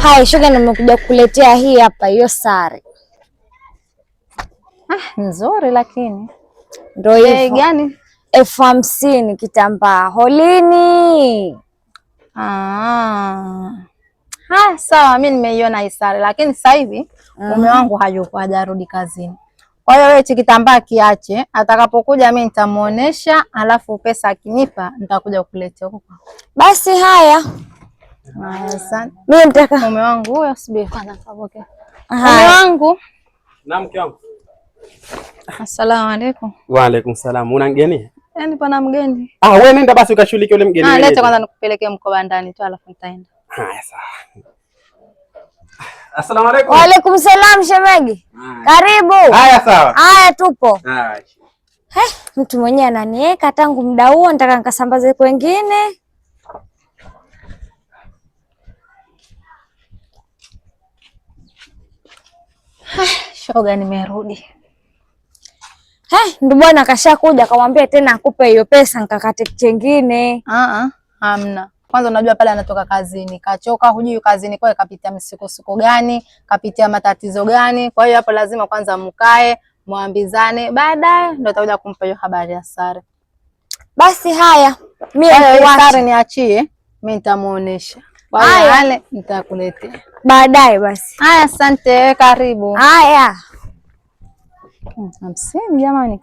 Hai shoga, nimekuja kukuletea hii hapa hiyo sare. Nzuri lakini. Ndio hivyo. Gani? 50 kitambaa holini. Sawa, mimi nimeiona hii sare lakini sasa hivi mume wangu hayupo, hajarudi kazini. Kwa hiyo wewe hichi kitambaa kiache, atakapokuja mimi nitamuonesha, alafu pesa akinipa nitakuja kukuletea huko. Basi haya. Asante. Mimi nataka mume wangu huyo, subiri kwanza nitapokea. Mume wangu. Na mke wangu. Asalamu alaykum. Wa alaykum salam. Una mgeni? Yaani pana mgeni. Wewe nenda basi ukashughulike ule mgeni. Leta kwanza nikupelekee mkoba ndani tu alafu nitaenda. Haya sawa. Asalamu alaykum. Wa alaykum salam shemegi. Karibu. Haya sawa. Haya tupo. Haya. Mtu mwenyewe ananiweka tangu muda huo, nataka nikasambaze kwengine. Shoga, nimerudi. Ndio bwana kashakuja akamwambia tena akupe hiyo pesa nikakate chengine. Hamna. Kwanza unajua pale anatoka kazini, kachoka, hujui kazini kwa kapitia misukosuko gani, kapitia matatizo gani. Kwa hiyo hapo lazima kwanza mkae, muambizane, baadaye ndio utakuja kumpa hiyo habari ya sare. Basi haya. Mimi sare niachie, mimi nitamuonesha. Wale nitakuletea. Baadaye basi. Haya, asante, karibu. Haya. 50 jamani.